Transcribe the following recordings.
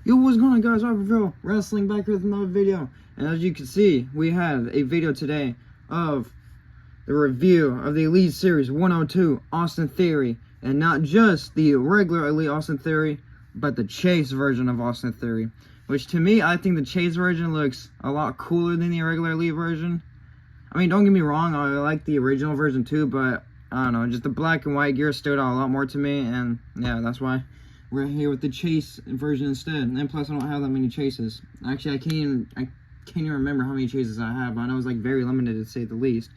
Yo, what's going on, guys? Robert Wrestling back with another video. And as you can see, we have a video today of the review of the Elite Series 102 Austin Theory. And not just the regular Elite Austin Theory, but the Chase version of Austin Theory. Which to me, I think the Chase version looks a lot cooler than the regular Elite version. I mean, don't get me wrong, I like the original version too, but I don't know, just the black and white gear stood out a lot more to me. And yeah, that's why we're here with the Chase version instead. And plus, I don't have that many chases. Actually, I can't even remember how many chases I have. But I know it's like very limited, to say the least.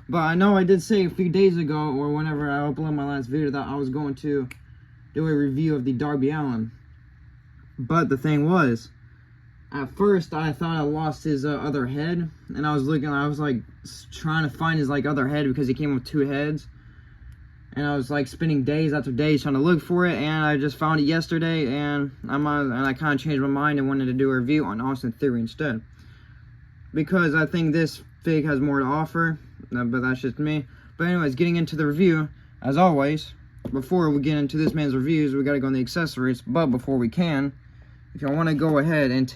But I know I did say a few days ago, or whenever I uploaded my last video, that I was going to do a review of the Darby Allin. But the thing was, at first I thought I lost his other head, and I was like trying to find his like other head because he came with two heads. And I was like spending days after days trying to look for it, and I just found it yesterday, and I kind of changed my mind and wanted to do a review on Austin Theory instead, because I think this fig has more to offer, but that's just me. But anyways, getting into the review, as always, before we get into this man's reviews, we gotta go on the accessories. But before we can, if y'all want to go ahead and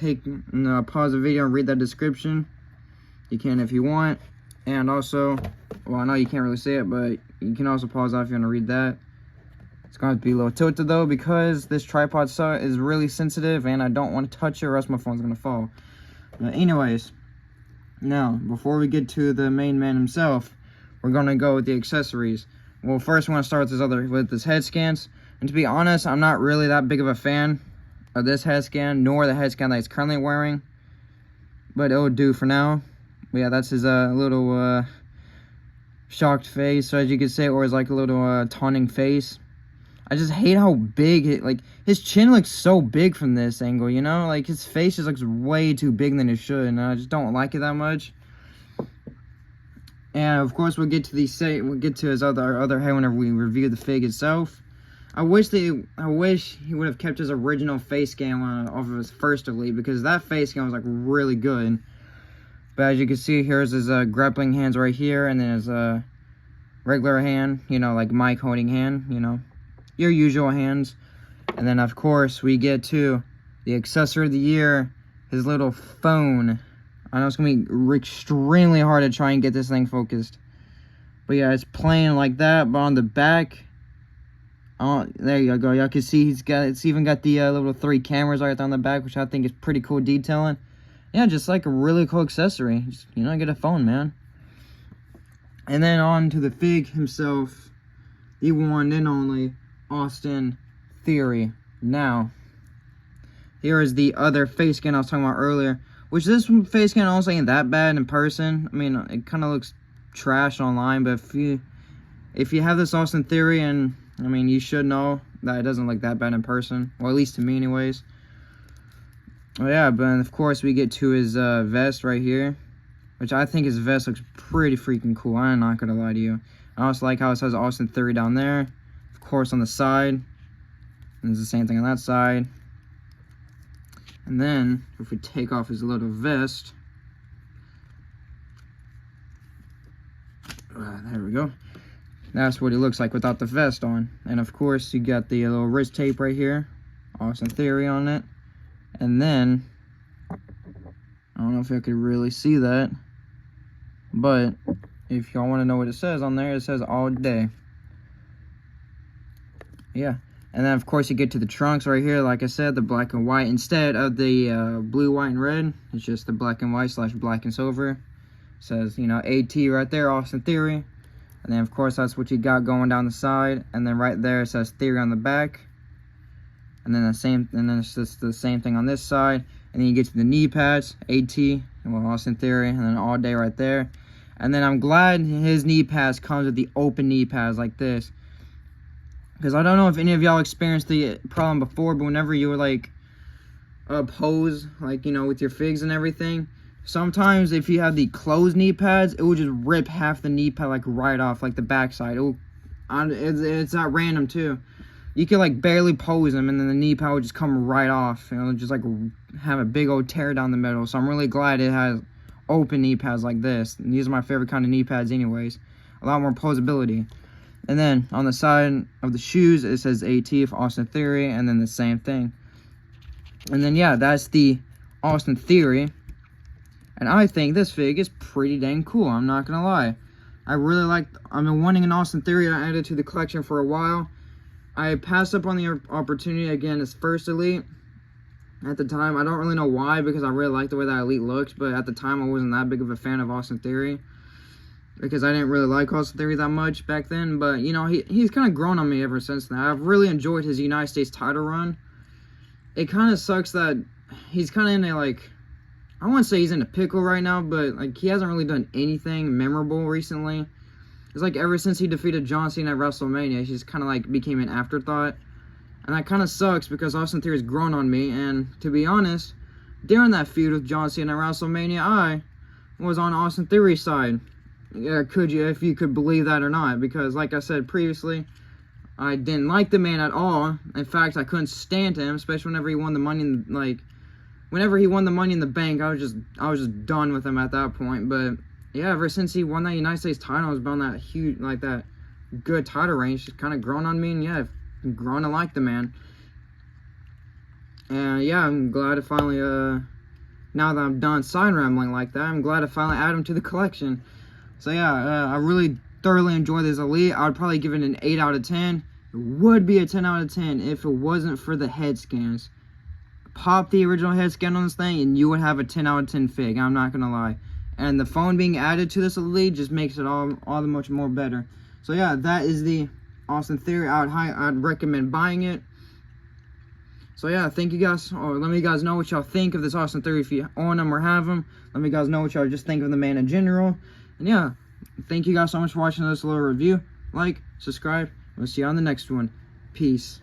pause the video and read that description, you can if you want. And also, well, I know you can't really see it, but you can also pause off if you want to read that. It's going to have to be a little tilted though, because this tripod is really sensitive and I don't want to touch it or else my phone's going to fall. But anyways, now, before we get to the main man himself, we're going to go with the accessories. Well, first I want to start with this head scans. And to be honest, I'm not really that big of a fan of this head scan, nor the head scan that he's currently wearing. But it'll do for now. But yeah, that's his little shocked face, so as you could say, or his like a little taunting face. I just hate how big like his chin looks so big from this angle, you know, like his face just looks way too big than it should, and I just don't like it that much. And of course, we'll get to his other head whenever we review the fig itself. I wish he would have kept his original face scan off of his first Elite, because that face scan was like really good. But as you can see, here's his grappling hands right here, and then his regular hand, you know, like mic holding hand, you know, your usual hands. And then, of course, we get to the accessory of the year, his little phone. I know it's going to be extremely hard to try and get this thing focused. But yeah, it's playing like that, but on the back, there you go. Y'all can see it's even got the little 3 cameras right there on the back, which I think is pretty cool detailing. Yeah, just like a really cool accessory. Just, you know, get a phone, man. And then on to the fig himself, the one and only Austin Theory. Now, here is the other face scan I was talking about earlier, which this face scan also ain't that bad in person. I mean, it kind of looks trash online, but if you have this Austin Theory, and I mean, you should know that it doesn't look that bad in person, or at least to me anyways. Oh yeah, but of course we get to his vest right here, which I think his vest looks pretty freaking cool. I'm not gonna lie to you. I also like how it says Austin Theory down there. Of course on the side, and it's the same thing on that side. And then if we take off his little vest, there we go. That's what he looks like without the vest on. And of course you got the little wrist tape right here, Austin Theory on it. And then, I don't know if you could really see that, but if y'all want to know what it says on there, it says all day. Yeah. And then, of course, you get to the trunks right here. Like I said, the black and white. Instead of the blue, white, and red, it's just the black and white / black and silver. It says, you know, AT right there, Austin Theory. And then, of course, that's what you got going down the side. And then right there, it says Theory on the back. And then it's just the same thing on this side. And then you get to the knee pads, AT, well, Austin Theory, and then all day right there. And then I'm glad his knee pads comes with the open knee pads like this, because I don't know if any of y'all experienced the problem before, but whenever you were like pose, like, you know, with your figs and everything, sometimes if you have the closed knee pads, it will just rip half the knee pad like right off, like the backside. It's not random too. You can like barely pose them, and then the knee pad would just come right off. You know, just like have a big old tear down the middle. So I'm really glad it has open knee pads like this. And these are my favorite kind of knee pads anyways. A lot more posability. And then on the side of the shoes, it says AT for Austin Theory, and then the same thing. And then, yeah, that's the Austin Theory. And I think this fig is pretty dang cool, I'm not gonna lie. I've been wanting an Austin Theory. I added to the collection for a while. I passed up on the opportunity again as first Elite. At the time, I don't really know why, because I really like the way that Elite looks, but at the time I wasn't that big of a fan of Austin Theory, because I didn't really like Austin Theory that much back then. But, you know, he's kind of grown on me ever since then. I've really enjoyed his United States title run. It kind of sucks that he's kind of in a, like, I wouldn't say he's in a pickle right now, but, like, he hasn't really done anything memorable recently. It's like ever since he defeated John Cena at WrestleMania, he's kind of, like, became an afterthought. And that kind of sucks, because Austin Theory's grown on me. And to be honest, during that feud with John Cena at WrestleMania, I was on Austin Theory's side. Yeah, if you could believe that or not, because like I said previously, I didn't like the man at all. In fact, I couldn't stand him, especially whenever he won the Money in the Bank. I was just done with him at that point. But yeah, ever since he won that United States title, has been on that huge, like, that good title range, just kind of grown on me. And yeah, I've grown to like the man. And yeah, I'm glad to finally now that I'm done side rambling like that, I'm glad to finally add him to the collection. So yeah, I really thoroughly enjoy this Elite. I would probably give it an 8 out of 10. It would be a 10 out of 10 if it wasn't for the head scans. Pop the original head scan on this thing and you would have a 10 out of 10 fig, I'm not gonna lie. And the phone being added to this Elite just makes it all the much more better. So yeah, that is the Austin Theory. I'd recommend buying it. So yeah, thank you guys, or let me guys know what y'all think of this Austin Theory if you own them or have them. Let me guys know what y'all just think of the man in general. And yeah, thank you guys so much for watching this little review. Like, subscribe, we'll see you on the next one. Peace.